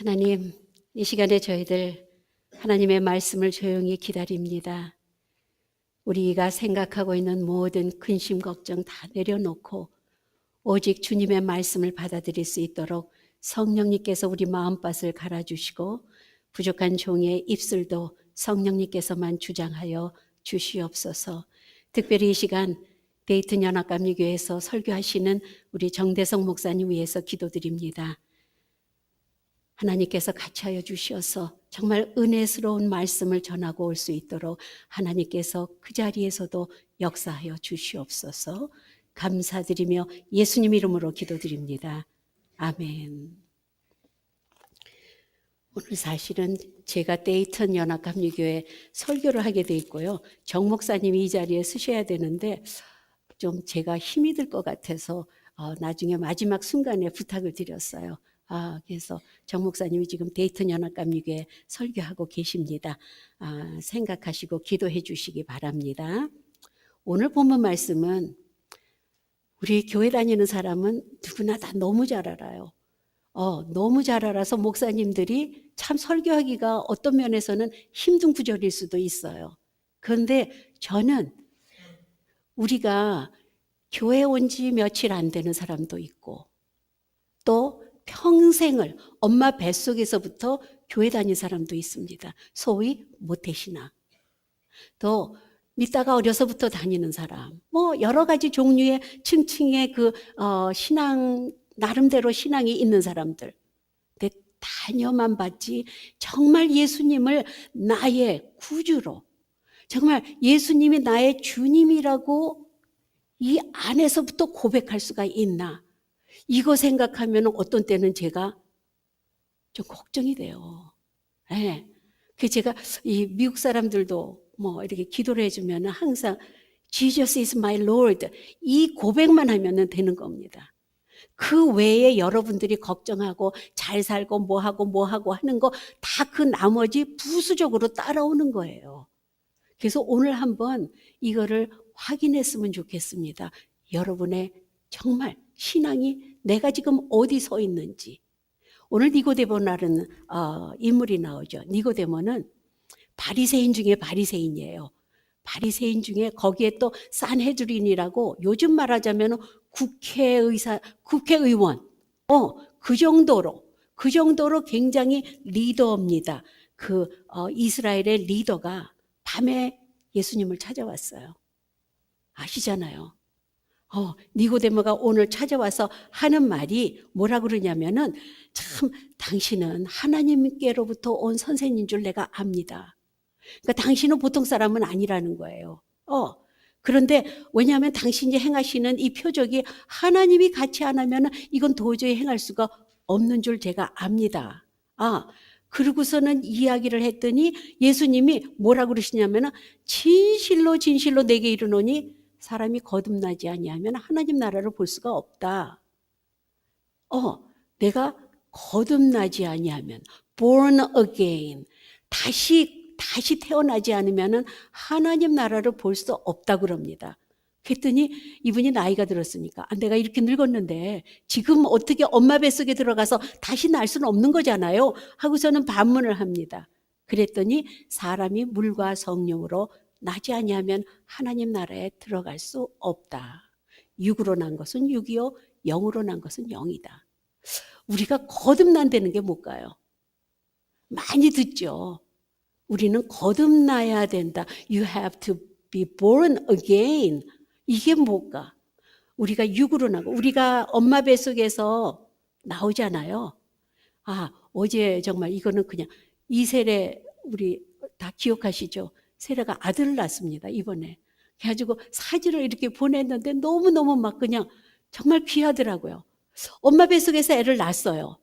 하나님, 이 시간에 저희들 하나님의 말씀을 조용히 기다립니다. 우리가 생각하고 있는 모든 근심, 걱정 다 내려놓고 오직 주님의 말씀을 받아들일 수 있도록 성령님께서 우리 마음밭을 갈아주시고 부족한 종의 입술도 성령님께서만 주장하여 주시옵소서. 특별히 이 시간 데이튼 연합감리교회에서 설교하시는 우리 정대성 목사님 위해서 기도드립니다. 하나님께서 같이 하여 주시어서 정말 은혜스러운 말씀을 전하고 올 수 있도록 하나님께서 그 자리에서도 역사하여 주시옵소서. 감사드리며 예수님 이름으로 기도드립니다. 아멘. 오늘 사실은 제가 데이튼 연합감리교회 설교를 하게 돼 있고요. 정 목사님이 이 자리에 서셔야 되는데 좀 제가 힘이 들 것 같아서 나중에 마지막 순간에 부탁을 드렸어요. 그래서 정 목사님이 지금 데이튼 연합감리교회 설교하고 계십니다. 생각하시고 기도해 주시기 바랍니다. 오늘 본문 말씀은 우리 교회 다니는 사람은 누구나 다 너무 잘 알아요. 너무 잘 알아서 목사님들이 참 설교하기가 어떤 면에서는 힘든 구절일 수도 있어요. 그런데 저는 우리가 교회 온 지 며칠 안 되는 사람도 있고 또 평생을 엄마 뱃속에서부터 교회 다닌 사람도 있습니다. 소위 모태신앙. 또 믿다가 어려서부터 다니는 사람. 여러 가지 종류의 층층의 신앙, 나름대로 신앙이 있는 사람들. 근데 다녀만 봤지 정말 예수님을 나의 구주로, 정말 예수님이 나의 주님이라고 이 안에서부터 고백할 수가 있나? 이거 생각하면 어떤 때는 제가 좀 걱정이 돼요. 네. 제가 이 미국 사람들도 이렇게 기도를 해주면 항상 Jesus is my Lord 이 고백만 하면 되는 겁니다. 그 외에 여러분들이 걱정하고 잘 살고 뭐하고 하는 거 다 그 나머지 부수적으로 따라오는 거예요. 그래서 오늘 한번 이거를 확인했으면 좋겠습니다. 여러분의 정말 신앙이 내가 지금 어디 서 있는지. 오늘 니고데모라는 인물이 나오죠. 니고데모는 바리새인 중에 바리새인이에요. 바리새인 중에 거기에 또 산헤드린이라고 요즘 말하자면 국회의원. 그 정도로 굉장히 리더입니다. 이스라엘의 리더가 밤에 예수님을 찾아왔어요. 아시잖아요. 니고데모가 오늘 찾아와서 하는 말이 뭐라 그러냐면은 참 당신은 하나님께로부터 온 선생님 줄 내가 압니다. 그러니까 당신은 보통 사람은 아니라는 거예요. 그런데 왜냐하면 당신이 행하시는 이 표적이 하나님이 같이 안 하면은 이건 도저히 행할 수가 없는 줄 제가 압니다. 그러고서는 이야기를 했더니 예수님이 뭐라 그러시냐면은 진실로 내게 이르노니 사람이 거듭나지 아니하면 하나님 나라를 볼 수가 없다. 내가 거듭나지 아니하면 born again 다시 태어나지 않으면 하나님 나라를 볼 수 없다 그럽니다. 그랬더니 이분이 나이가 들었으니까 내가 이렇게 늙었는데 지금 어떻게 엄마 뱃속에 들어가서 다시 날 수는 없는 거잖아요 하고서는 반문을 합니다. 그랬더니 사람이 물과 성령으로 나지 아니하면 하나님 나라에 들어갈 수 없다. 육으로 난 것은 육이요 영으로 난 것은 영이다. 우리가 거듭난다는 게 뭘까요? 많이 듣죠. 우리는 거듭나야 된다. You have to be born again. 이게 뭘까? 우리가 육으로 나고 우리가 엄마 뱃속에서 나오잖아요. 어제 정말 이거는 그냥 이세례 우리 다 기억하시죠? 세례가 아들을 낳습니다. 이번에. 그래가지고 사진을 이렇게 보냈는데 너무너무 막 그냥 정말 귀하더라고요. 엄마 뱃속에서 애를 낳았어요.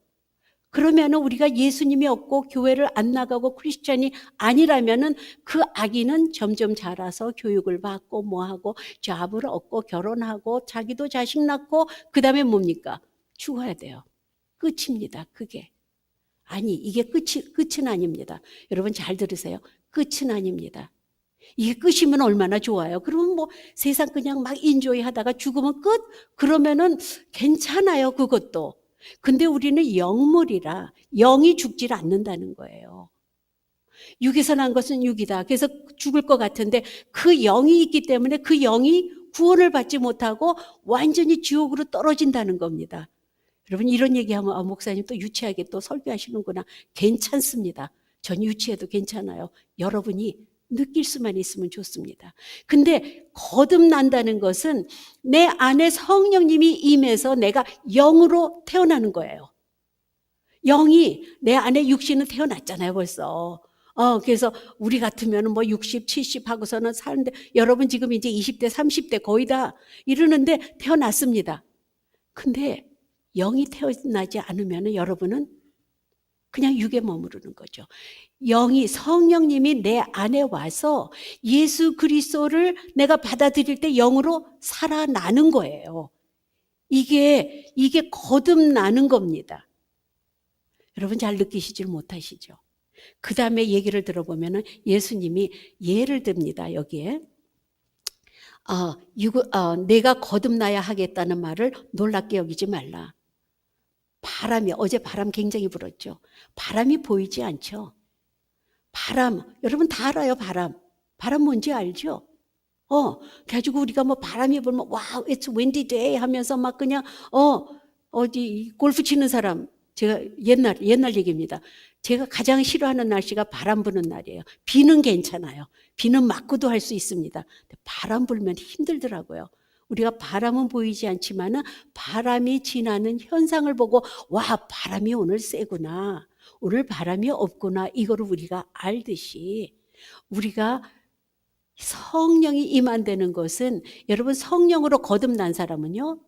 그러면은 우리가 예수님이 없고 교회를 안 나가고 크리스찬이 아니라면은 그 아기는 점점 자라서 교육을 받고 뭐하고 잡을 얻고 결혼하고 자기도 자식 낳고 그 다음에 뭡니까? 죽어야 돼요. 끝입니다. 그게. 이게 끝은 아닙니다. 여러분 잘 들으세요. 끝은 아닙니다. 이게 끝이면 얼마나 좋아요. 그러면 세상 그냥 막 인조이 하다가 죽으면 끝? 그러면은 괜찮아요. 그것도. 근데 우리는 영물이라 영이 죽질 않는다는 거예요. 육에서 난 것은 육이다. 그래서 죽을 것 같은데 그 영이 있기 때문에 그 영이 구원을 받지 못하고 완전히 지옥으로 떨어진다는 겁니다. 여러분 이런 얘기하면 목사님 또 유치하게 또 설교하시는구나. 괜찮습니다. 전 유치해도 괜찮아요. 여러분이 느낄 수만 있으면 좋습니다. 근데 거듭난다는 것은 내 안에 성령님이 임해서 내가 영으로 태어나는 거예요. 영이 내 안에 육신은 태어났잖아요 벌써. 그래서 우리 같으면 뭐 60, 70 하고서는 사는데 여러분 지금 이제 20대, 30대 거의 다 이러는데 태어났습니다. 근데 영이 태어나지 않으면 여러분은 그냥 육에 머무르는 거죠. 영이 성령님이 내 안에 와서 예수 그리스도를 내가 받아들일 때 영으로 살아나는 거예요. 이게 거듭나는 겁니다. 여러분 잘 느끼시질 못하시죠? 그 다음에 얘기를 들어보면 예수님이 예를 듭니다. 여기에 내가 거듭나야 하겠다는 말을 놀랍게 여기지 말라. 바람이 어제 바람 굉장히 불었죠. 바람이 보이지 않죠. 바람 여러분 다 알아요. 바람 뭔지 알죠? 가지고 우리가 뭐 바람이 불면 와우 it's windy day 하면서 막 그냥 어디 골프 치는 사람 제가 옛날 얘기입니다. 제가 가장 싫어하는 날씨가 바람 부는 날이에요. 비는 괜찮아요. 비는 맞고도 할 수 있습니다. 바람 불면 힘들더라고요. 우리가 바람은 보이지 않지만 바람이 지나는 현상을 보고 와 바람이 오늘 세구나. 오늘 바람이 없구나. 이거를 우리가 알듯이 우리가 성령이 임한다는 것은 여러분 성령으로 거듭난 사람은요.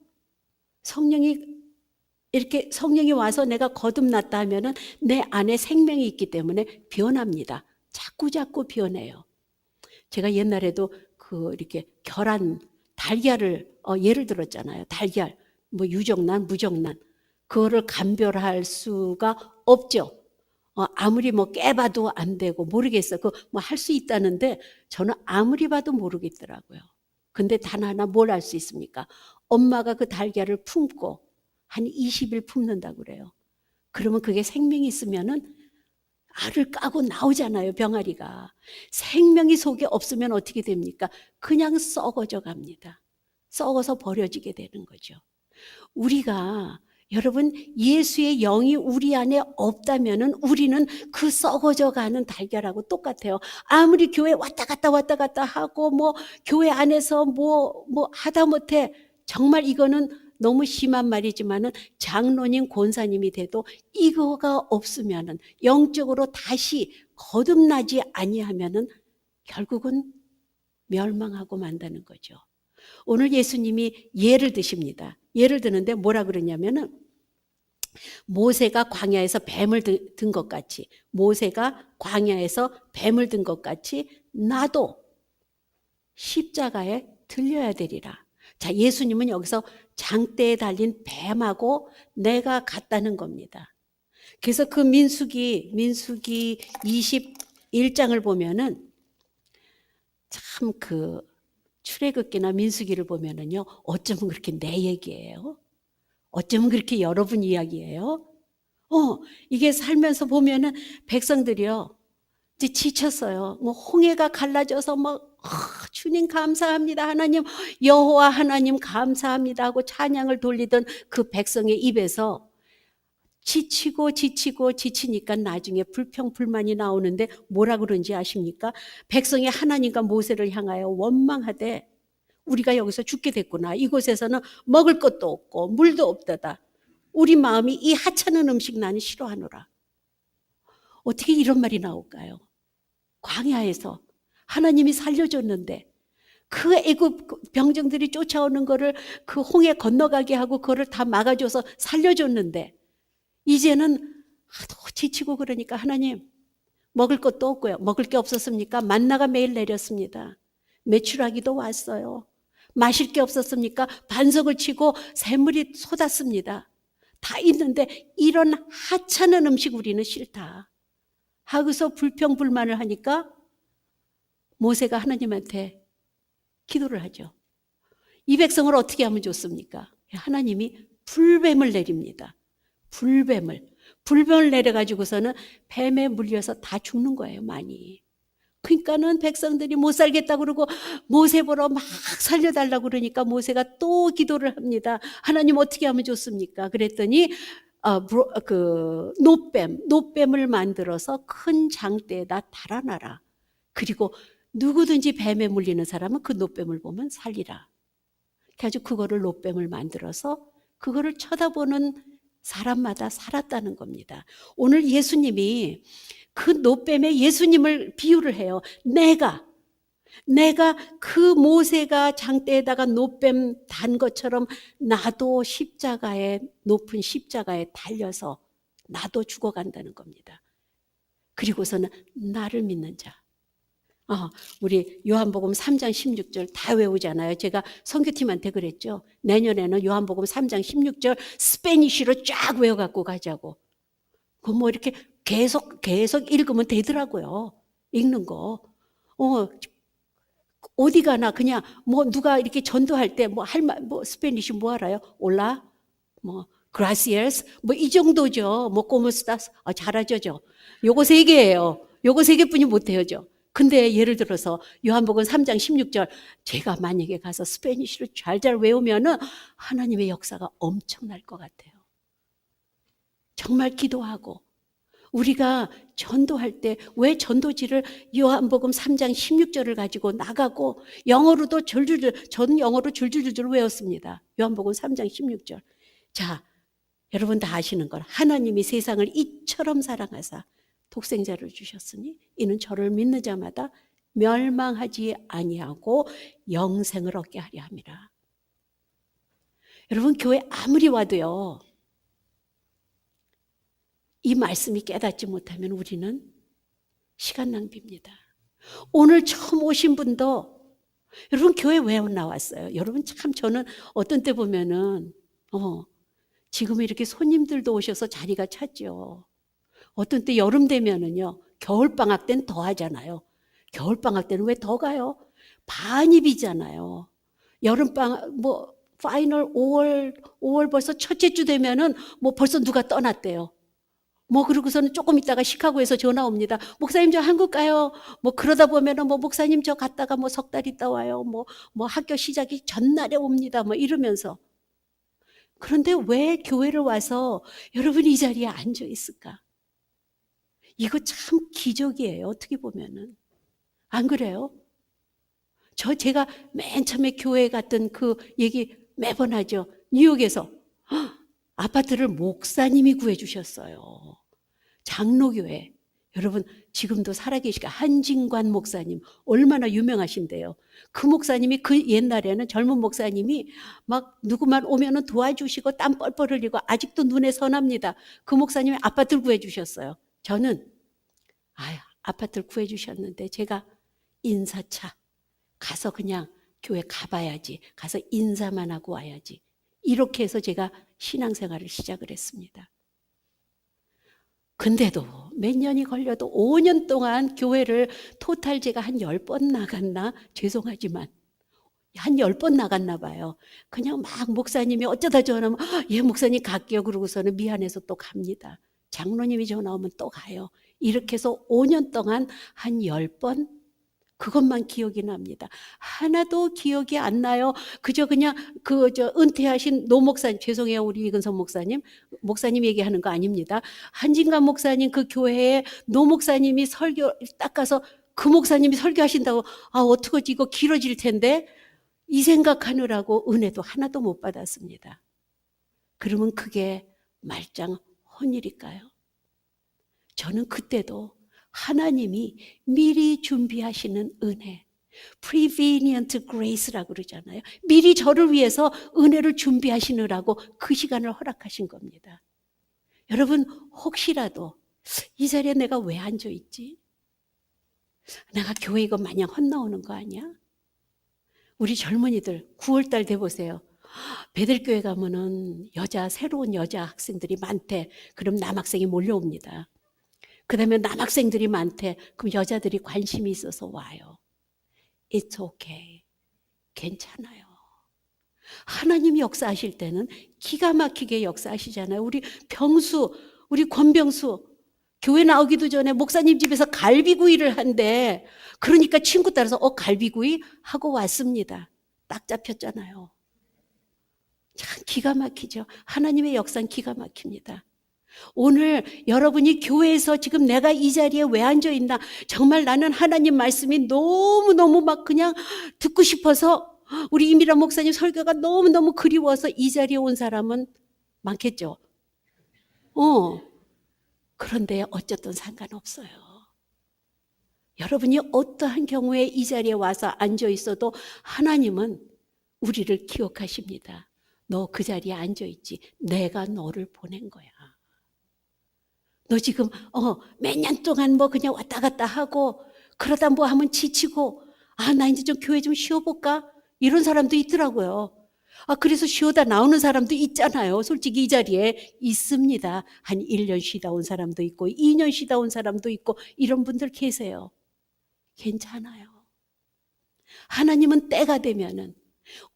성령이 와서 내가 거듭났다 하면은 내 안에 생명이 있기 때문에 변합니다. 자꾸 변해요. 제가 옛날에도 이렇게 달걀을 예를 들었잖아요. 달걀 뭐 유정란 무정란 그거를 감별할 수가 없죠. 아무리 뭐 깨봐도 안 되고 모르겠어요. 뭐 할 수 있다는데 저는 아무리 봐도 모르겠더라고요. 근데 단 하나 뭘 알 수 있습니까? 엄마가 그 달걀을 품고 한 20일 품는다고 그래요. 그러면 그게 생명이 있으면은 알을 까고 나오잖아요. 병아리가. 생명이 속에 없으면 어떻게 됩니까? 그냥 썩어져 갑니다. 썩어서 버려지게 되는 거죠. 우리가 여러분 예수의 영이 우리 안에 없다면은 우리는 그 썩어져 가는 달걀하고 똑같아요. 아무리 교회 왔다 갔다 하고 뭐 교회 안에서 뭐 하다못해 정말 이거는 너무 심한 말이지만은 장로님 권사님이 돼도 이거가 없으면은 영적으로 다시 거듭나지 아니하면은 결국은 멸망하고 만다는 거죠. 오늘 예수님이 예를 드십니다. 예를 드는데 뭐라 그러냐면은 모세가 광야에서 뱀을 든 것 같이 나도 십자가에 들려야 되리라. 자, 예수님은 여기서 장대에 달린 뱀하고 내가 같다는 겁니다. 그래서 그 민수기 21장을 보면은 참 출애굽기나 민수기를 보면은요, 어쩌면 그렇게 내 얘기예요. 어쩌면 그렇게 여러분 이야기예요. 이게 살면서 보면은 백성들이요, 이제 지쳤어요. 뭐 홍해가 갈라져서 주님 감사합니다. 하나님 여호와 하나님 감사합니다 하고 찬양을 돌리던 그 백성의 입에서 지치니까 나중에 불평불만이 나오는데 뭐라 그런지 아십니까? 백성이 하나님과 모세를 향하여 원망하되 우리가 여기서 죽게 됐구나. 이곳에서는 먹을 것도 없고 물도 없다다. 우리 마음이 이 하찮은 음식 나는 싫어하노라. 어떻게 이런 말이 나올까요? 광야에서 하나님이 살려줬는데 그 애굽 병정들이 쫓아오는 거를 그 홍해 건너가게 하고 그거를 다 막아줘서 살려줬는데 이제는 하도 지치고 그러니까 하나님 먹을 것도 없고요. 먹을 게 없었습니까? 만나가 매일 내렸습니다. 메추라기도 왔어요. 마실 게 없었습니까? 반석을 치고 샘물이 쏟았습니다. 다 있는데 이런 하찮은 음식 우리는 싫다 하고서 불평불만을 하니까 모세가 하나님한테 기도를 하죠. 이 백성을 어떻게 하면 좋습니까? 하나님이 불뱀을 내립니다. 불뱀을 내려가지고서는 뱀에 물려서 다 죽는 거예요, 많이. 그러니까는 백성들이 못 살겠다 그러고 모세 보러 막 살려달라고 그러니까 모세가 또 기도를 합니다. 하나님 어떻게 하면 좋습니까? 그랬더니 노뱀을 만들어서 큰 장대에다 달아놔라. 그리고 누구든지 뱀에 물리는 사람은 그 노뱀을 보면 살리라. 그래가지고 그거를 노뱀을 만들어서 그거를 쳐다보는 사람마다 살았다는 겁니다. 오늘 예수님이 그 노뱀에 예수님을 비유를 해요. 내가 그 모세가 장대에다가 노뱀 단 것처럼 나도 높은 십자가에 달려서 나도 죽어간다는 겁니다. 그리고서는 나를 믿는 자. 우리 요한복음 3장 16절 다 외우잖아요. 제가 선교팀한테 그랬죠. 내년에는 요한복음 3장 16절 스페니쉬로 쫙 외워갖고 가자고. 그 뭐 이렇게 계속 읽으면 되더라고요. 읽는 거. 어디 가나 그냥 뭐 누가 이렇게 전도할 때 뭐 스페니쉬 뭐 알아요? 올라? 그라시에스? 이 정도죠. 꼬모스타스? 잘하죠. 요거 3개예요. 요거 3개뿐이 못해요. 근데 예를 들어서 요한복음 3장 16절 제가 만약에 가서 스페니쉬를 잘 외우면은 하나님의 역사가 엄청날 것 같아요. 정말 기도하고 우리가 전도할 때 왜 전도지를 요한복음 3장 16절을 가지고 나가고 영어로도 저는 영어로 줄줄줄 외웠습니다. 요한복음 3장 16절. 자, 여러분 다 아시는 걸 하나님이 세상을 이처럼 사랑하사 독생자를 주셨으니 이는 저를 믿는 자마다 멸망하지 아니하고 영생을 얻게 하려 함이라. 여러분 교회 아무리 와도요. 이 말씀이 깨닫지 못하면 우리는 시간 낭비입니다. 오늘 처음 오신 분도 여러분 교회 왜 나왔어요? 여러분 참 저는 어떤 때 보면은 지금 이렇게 손님들도 오셔서 자리가 찼죠. 어떤 때 여름 되면은요. 겨울방학 때는 더 하잖아요. 겨울방학 때는 왜 더 가요? 반입이잖아요. 여름방학 파이널 5월 벌써 첫째 주 되면은 벌써 누가 떠났대요. 그러고서는 조금 있다가 시카고에서 전화 옵니다. 목사님 저 한국 가요. 그러다 보면은 목사님 저 갔다가 석 달 있다 와요. 학교 시작이 전날에 옵니다. 이러면서. 그런데 왜 교회를 와서 여러분이 이 자리에 앉아 있을까? 이거 참 기적이에요. 어떻게 보면은. 안 그래요? 제가 맨 처음에 교회 갔던 그 얘기 매번 하죠. 뉴욕에서 아파트를 목사님이 구해주셨어요. 장로교회. 여러분 지금도 살아계시가 한진관 목사님 얼마나 유명하신데요. 그 목사님이 그 옛날에는 젊은 목사님이 막 누구만 오면은 도와주시고 땀 뻘뻘 흘리고 아직도 눈에 선합니다. 그 목사님이 아파트를 구해주셨어요. 저는 아파트를 구해주셨는데 제가 인사차 가서 그냥 교회 가봐야지. 가서 인사만 하고 와야지. 이렇게 해서 제가 신앙생활을 시작을 했습니다. 근데도 몇 년이 걸려도 5년 동안 교회를 토탈 제가 한 10번 나갔나? 죄송하지만 한 10번 나갔나 봐요. 그냥 막 목사님이 어쩌다 전화하면 예 목사님 갈게요. 그러고서는 미안해서 또 갑니다. 장로님이 전화 오면 또 가요. 이렇게 해서 5년 동안 한 10번 그것만 기억이 납니다. 하나도 기억이 안 나요. 그저 그냥 은퇴하신 노 목사님, 죄송해요 우리 이근선 목사님 얘기하는 거 아닙니다. 한진관 목사님 그 교회에 노 목사님이 설교 딱 가서 그 목사님이 설교하신다고 어떡하지 이거 길어질 텐데 이 생각하느라고 은혜도 하나도 못 받았습니다. 그러면 그게 말짱 혼일일까요? 저는 그때도 하나님이 미리 준비하시는 은혜, prevenient grace라고 그러잖아요. 미리 저를 위해서 은혜를 준비하시느라고 그 시간을 허락하신 겁니다. 여러분 혹시라도 이 자리에 내가 왜 앉아있지? 내가 교회 이거 마냥 헛나오는 거 아니야? 우리 젊은이들 9월달 돼보세요. 베들교회 가면은 새로운 여자 학생들이 많대. 그럼 남학생이 몰려옵니다. 그 다음에 남학생들이 많대. 그럼 여자들이 관심이 있어서 와요. It's okay. 괜찮아요. 하나님이 역사하실 때는 기가 막히게 역사하시잖아요. 우리 병수, 우리 권병수 교회 나오기도 전에 목사님 집에서 갈비구이를 한대. 그러니까 친구 따라서 갈비구이 하고 왔습니다. 딱 잡혔잖아요. 참 기가 막히죠. 하나님의 역사는 기가 막힙니다. 오늘 여러분이 교회에서 지금 내가 이 자리에 왜 앉아 있나, 정말 나는 하나님 말씀이 너무너무 막 그냥 듣고 싶어서, 우리 이미라 목사님 설교가 너무너무 그리워서 이 자리에 온 사람은 많겠죠. 그런데 어쨌든 상관없어요. 여러분이 어떠한 경우에 이 자리에 와서 앉아 있어도 하나님은 우리를 기억하십니다. 너 그 자리에 앉아 있지. 내가 너를 보낸 거야. 너 지금 몇 년 동안 뭐 그냥 왔다 갔다 하고 그러다 뭐 하면 지치고, 나 이제 좀 교회 좀 쉬어볼까? 이런 사람도 있더라고요. 그래서 쉬어다 나오는 사람도 있잖아요. 솔직히 이 자리에 있습니다. 한 1년 쉬다 온 사람도 있고 2년 쉬다 온 사람도 있고 이런 분들 계세요. 괜찮아요. 하나님은 때가 되면은,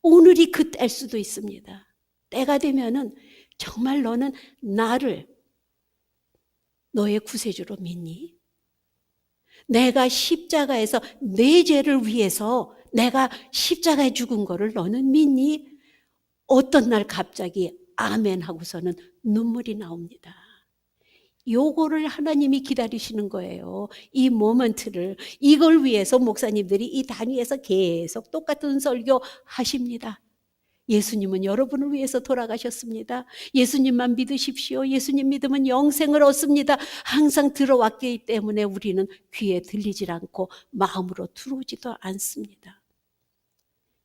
오늘이 그 때일 수도 있습니다. 때가 되면은 정말 너는 나를 너의 구세주로 믿니? 내가 십자가에서 내 죄를 위해서 내가 십자가에 죽은 거를 너는 믿니? 어떤 날 갑자기 아멘 하고서는 눈물이 나옵니다. 요거를 하나님이 기다리시는 거예요. 이 모먼트를. 이걸 위해서 목사님들이 이 단위에서 계속 똑같은 설교 하십니다. 예수님은 여러분을 위해서 돌아가셨습니다. 예수님만 믿으십시오. 예수님 믿으면 영생을 얻습니다. 항상 들어왔기 때문에 우리는 귀에 들리질 않고 마음으로 들어오지도 않습니다.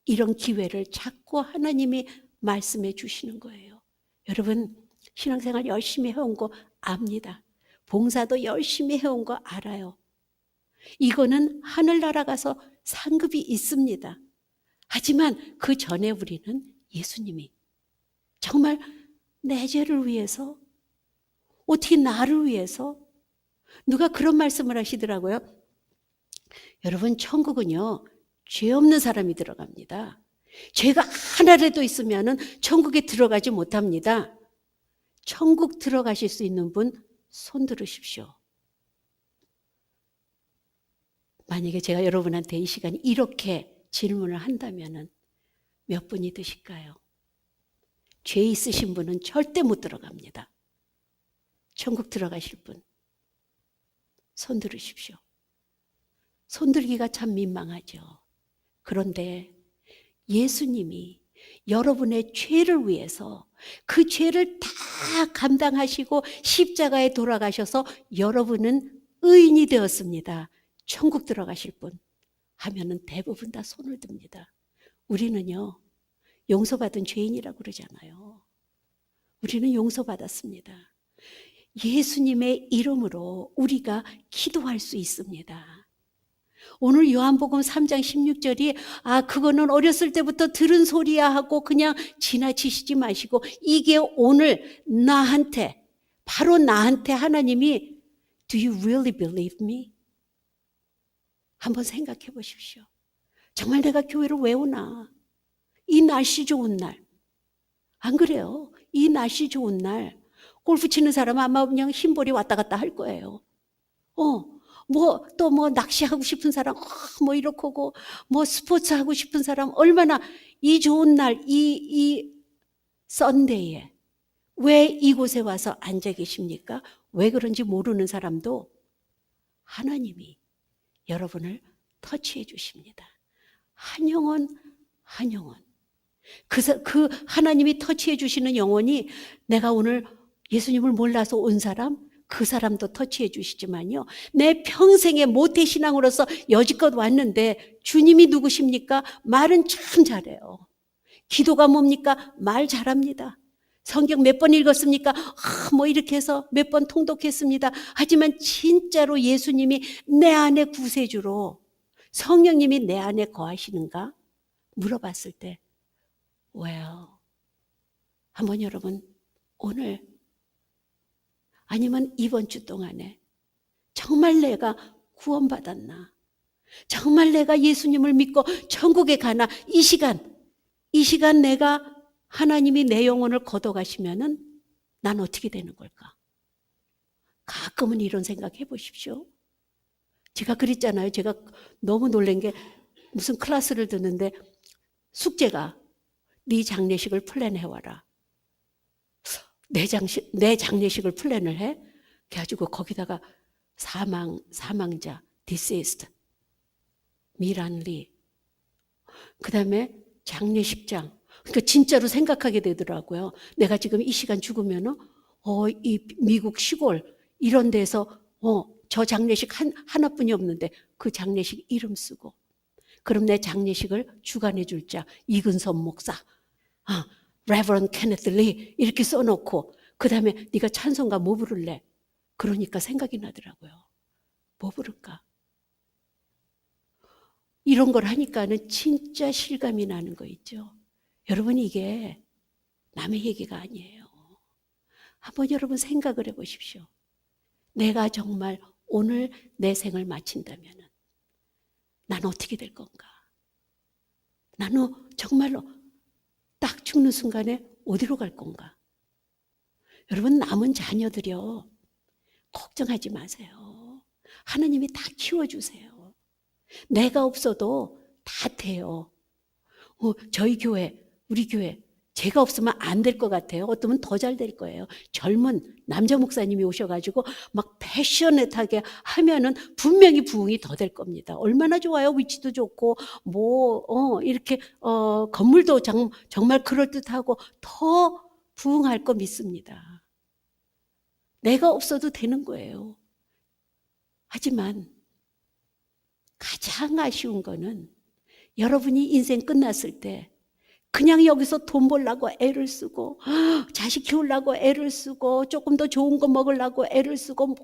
이런 기회를 자꾸 하나님이 말씀해 주시는 거예요. 여러분, 신앙생활 열심히 해온 거 압니다. 봉사도 열심히 해온 거 알아요. 이거는 하늘나라 가서 상급이 있습니다. 하지만 그 전에 우리는 예수님이 정말 내 죄를 위해서, 어떻게 나를 위해서, 누가 그런 말씀을 하시더라고요. 여러분, 천국은요 죄 없는 사람이 들어갑니다. 죄가 하나라도 있으면 천국에 들어가지 못합니다. 천국 들어가실 수 있는 분 손 들으십시오. 만약에 제가 여러분한테 이 시간에 이렇게 질문을 한다면 몇 분이 드실까요? 죄 있으신 분은 절대 못 들어갑니다. 천국 들어가실 분 손 들으십시오. 손 들기가 참 민망하죠. 그런데 예수님이 여러분의 죄를 위해서 그 죄를 다 감당하시고 십자가에 돌아가셔서 여러분은 의인이 되었습니다. 천국 들어가실 분 하면은 대부분 다 손을 듭니다. 우리는요 용서받은 죄인이라고 그러잖아요. 우리는 용서받았습니다. 예수님의 이름으로 우리가 기도할 수 있습니다. 오늘 요한복음 3장 16절이 그거는 어렸을 때부터 들은 소리야 하고 그냥 지나치시지 마시고, 이게 오늘 나한테, 바로 나한테 하나님이 Do you really believe me? 한번 생각해 보십시오. 정말 내가 교회를 왜 오나? 이 날씨 좋은 날. 안 그래요? 이 날씨 좋은 날 골프 치는 사람은 아마 그냥 흰볼이 왔다 갔다 할 거예요. 또 낚시하고 싶은 사람, 이렇고, 스포츠 하고 싶은 사람, 얼마나 이 좋은 날, 이 썬데이에 왜 이곳에 와서 앉아 계십니까? 왜 그런지 모르는 사람도 하나님이 여러분을 터치해 주십니다. 한 영혼, 한 영혼. 그 하나님이 터치해 주시는 영혼이, 내가 오늘 예수님을 몰라서 온 사람, 그 사람도 터치해 주시지만요, 내 평생의 모태신앙으로서 여지껏 왔는데 주님이 누구십니까? 말은 참 잘해요. 기도가 뭡니까? 말 잘합니다. 성경 몇 번 읽었습니까? 이렇게 해서 몇 번 통독했습니다. 하지만 진짜로 예수님이 내 안에 구세주로, 성령님이 내 안에 거하시는가? 물어봤을 때 well, 한번 여러분 오늘 아니면 이번 주 동안에 정말 내가 구원받았나? 정말 내가 예수님을 믿고 천국에 가나? 이 시간 이 시간 내가 하나님이 내 영혼을 걷어가시면은 난 어떻게 되는 걸까? 가끔은 이런 생각 해보십시오. 제가 그랬잖아요. 제가 너무 놀란 게 무슨 클래스를 듣는데 숙제가 네 장례식을 플랜해와라. 내 장례식을 플랜을 해? 그래가지고 거기다가 사망자, deceased, 미란리. 그 다음에 장례식장. 그러니까 진짜로 생각하게 되더라고요. 내가 지금 이 시간 죽으면은, 이 미국 시골, 이런 데서, 저 장례식 하나뿐이 없는데 그 장례식 이름 쓰고, 그럼 내 장례식을 주관해 줄 자, 이근선 목사, 레버런 케네스 리 이렇게 써놓고, 그 다음에 네가 찬송가 뭐 부를래? 그러니까 생각이 나더라고요. 뭐 부를까? 이런 걸 하니까는 진짜 실감이 나는 거 있죠. 여러분, 이게 남의 얘기가 아니에요. 한번 여러분 생각을 해보십시오. 내가 정말 오늘 내 생을 마친다면 난 어떻게 될 건가? 나는 정말로 딱 죽는 순간에 어디로 갈 건가? 여러분, 남은 자녀들이요, 걱정하지 마세요. 하나님이 다 키워주세요. 내가 없어도 다 돼요. 저희 교회, 우리 교회, 제가 없으면 안 될 것 같아요. 어쩌면 더 잘 될 거예요. 젊은 남자 목사님이 오셔가지고 막 패셔넷하게 하면은 분명히 부흥이 더 될 겁니다. 얼마나 좋아요. 위치도 좋고, 이렇게, 건물도 정말 그럴듯하고 더 부흥할 거 믿습니다. 내가 없어도 되는 거예요. 하지만 가장 아쉬운 거는 여러분이 인생 끝났을 때 그냥 여기서 돈 벌려고 애를 쓰고, 자식 키우려고 애를 쓰고, 조금 더 좋은 거 먹으려고 애를 쓰고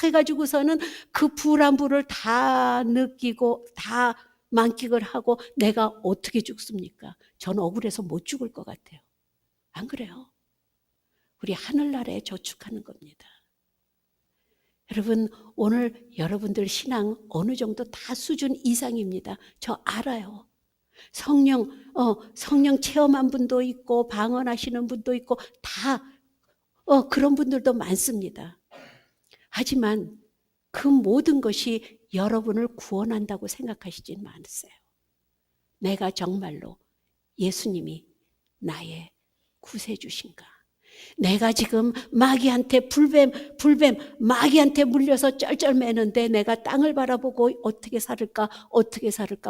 해가지고서는 그 불안불을 다 느끼고 다 만끽을 하고 내가 어떻게 죽습니까? 전 억울해서 못 죽을 것 같아요. 안 그래요? 우리 하늘나라에 저축하는 겁니다. 여러분, 오늘 여러분들 신앙 어느 정도 다 수준 이상입니다. 저 알아요. 성령 체험한 분도 있고 방언하시는 분도 있고 다 그런 분들도 많습니다. 하지만 그 모든 것이 여러분을 구원한다고 생각하시진 마세요. 내가 정말로 예수님이 나의 구세주신가? 내가 지금 마귀한테 불뱀 마귀한테 물려서 쩔쩔매는데 내가 땅을 바라보고 어떻게 살을까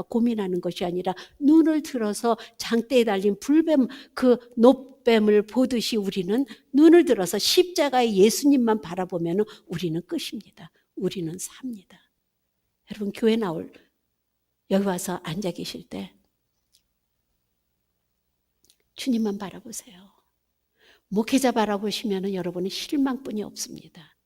고민하는 것이 아니라 눈을 들어서 장대에 달린 불뱀, 그 노뱀을 보듯이 우리는 눈을 들어서 십자가의 예수님만 바라보면 우리는 끝입니다. 우리는 삽니다. 여러분, 교회 여기 와서 앉아 계실 때 주님만 바라보세요. 목회자 바라보시면 여러분은 실망뿐이 없습니다.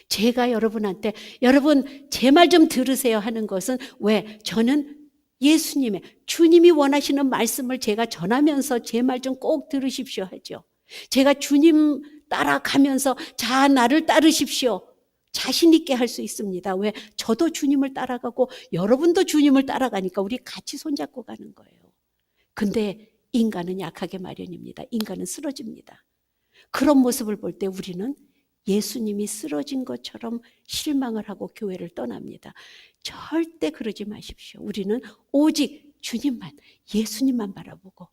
제가 여러분한테 여러분 제 말 좀 들으세요 하는 것은 왜? 저는 예수님의 주님이 원하시는 말씀을 제가 전하면서 제 말 좀 꼭 들으십시오 하죠. 제가 주님 따라가면서 자 나를 따르십시오. 자신 있게 할 수 있습니다. 왜? 저도 주님을 따라가고 여러분도 주님을 따라가니까 우리 같이 손잡고 가는 거예요. 근데 인간은 약하게 마련입니다. 인간은 쓰러집니다. 그런 모습을 볼 때 우리는 예수님이 쓰러진 것처럼 실망을 하고 교회를 떠납니다. 절대 그러지 마십시오. 우리는 오직 주님만, 예수님만 바라보고.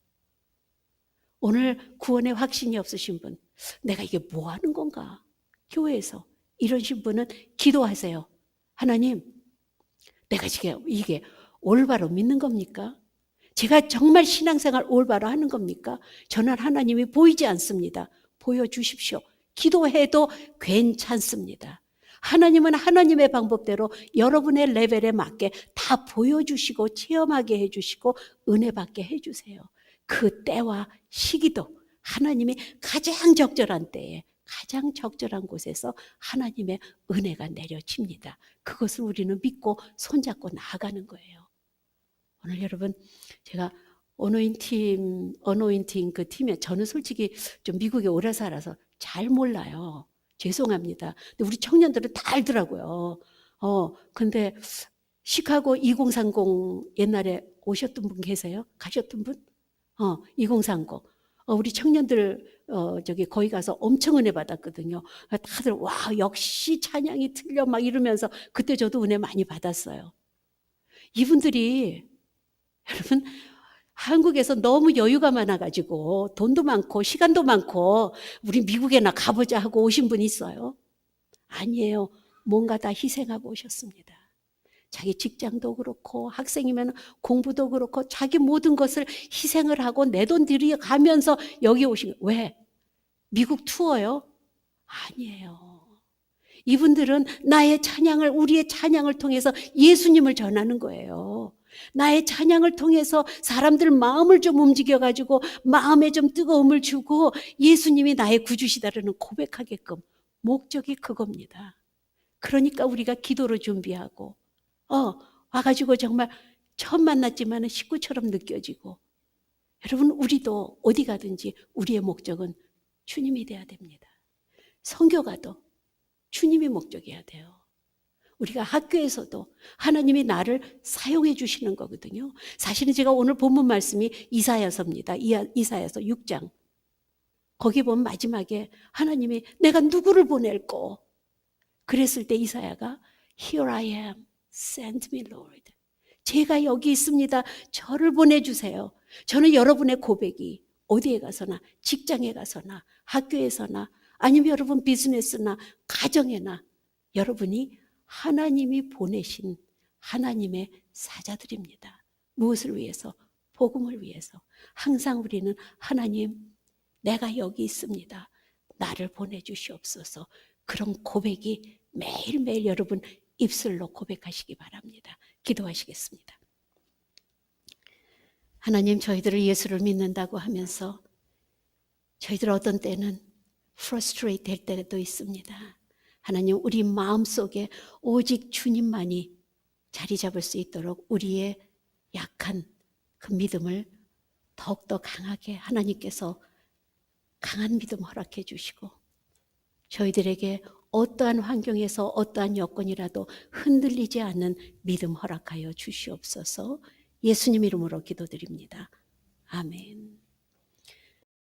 오늘 구원의 확신이 없으신 분, 내가 이게 뭐 하는 건가? 교회에서 이러신 분은 기도하세요. 하나님, 내가 이게 올바로 믿는 겁니까? 제가 정말 신앙생활 올바로 하는 겁니까? 저는 하나님이 보이지 않습니다. 보여주십시오. 기도해도 괜찮습니다. 하나님은 하나님의 방법대로 여러분의 레벨에 맞게 다 보여주시고 체험하게 해주시고 은혜 받게 해주세요. 그 때와 시기도 하나님이 가장 적절한 때에 가장 적절한 곳에서 하나님의 은혜가 내려집니다. 그것을 우리는 믿고 손잡고 나아가는 거예요. 오늘 여러분, 제가 어노인팅 그 팀에 저는 솔직히 좀 미국에 오래 살아서 잘 몰라요. 죄송합니다. 근데 우리 청년들은 다 알더라고요. 근데 시카고 2030 옛날에 오셨던 분 계세요? 가셨던 분? 2030. 우리 청년들 저기 거기 가서 엄청 은혜 받았거든요. 다들 와 역시 찬양이 틀려 막 이러면서 그때 저도 은혜 많이 받았어요. 이분들이 여러분 한국에서 너무 여유가 많아가지고 돈도 많고 시간도 많고 우리 미국에나 가보자 하고 오신 분 있어요? 아니에요. 뭔가 다 희생하고 오셨습니다. 자기 직장도 그렇고 학생이면 공부도 그렇고 자기 모든 것을 희생을 하고 내 돈 들여가면서 여기 오신 거예요. 왜? 미국 투어요? 아니에요. 이분들은 나의 찬양을 우리의 찬양을 통해서 예수님을 전하는 거예요. 나의 찬양을 통해서 사람들 마음을 좀 움직여가지고 마음에 좀 뜨거움을 주고 예수님이 나의 구주시다라는 고백하게끔 목적이 그겁니다. 그러니까 우리가 기도로 준비하고 와가지고 정말 처음 만났지만 식구처럼 느껴지고 여러분 우리도 어디 가든지 우리의 목적은 주님이 돼야 됩니다. 선교 가도 주님이 목적이어야 돼요. 우리가 학교에서도 하나님이 나를 사용해 주시는 거거든요. 사실은 제가 오늘 본문 말씀이 이사야서입니다. 이사야서 6장. 거기 보면 마지막에 하나님이 내가 누구를 보낼꼬? 그랬을 때 이사야가 Here I am, send me Lord. 제가 여기 있습니다. 저를 보내주세요. 저는 여러분의 고백이 어디에 가서나 직장에 가서나 학교에서나 아니면 여러분 비즈니스나 가정에나 여러분이 하나님이 보내신 하나님의 사자들입니다. 무엇을 위해서? 복음을 위해서. 항상 우리는 하나님 내가 여기 있습니다. 나를 보내주시옵소서. 그런 고백이 매일매일 여러분 입술로 고백하시기 바랍니다. 기도하시겠습니다. 하나님 저희들을 예수를 믿는다고 하면서 저희들 어떤 때는 frustrate 될 때도 있습니다. 하나님 우리 마음속에 오직 주님만이 자리 잡을 수 있도록 우리의 약한 그 믿음을 더욱더 강하게 하나님께서 강한 믿음 허락해 주시고 저희들에게 어떠한 환경에서 어떠한 여건이라도 흔들리지 않는 믿음 허락하여 주시옵소서. 예수님 이름으로 기도드립니다. 아멘.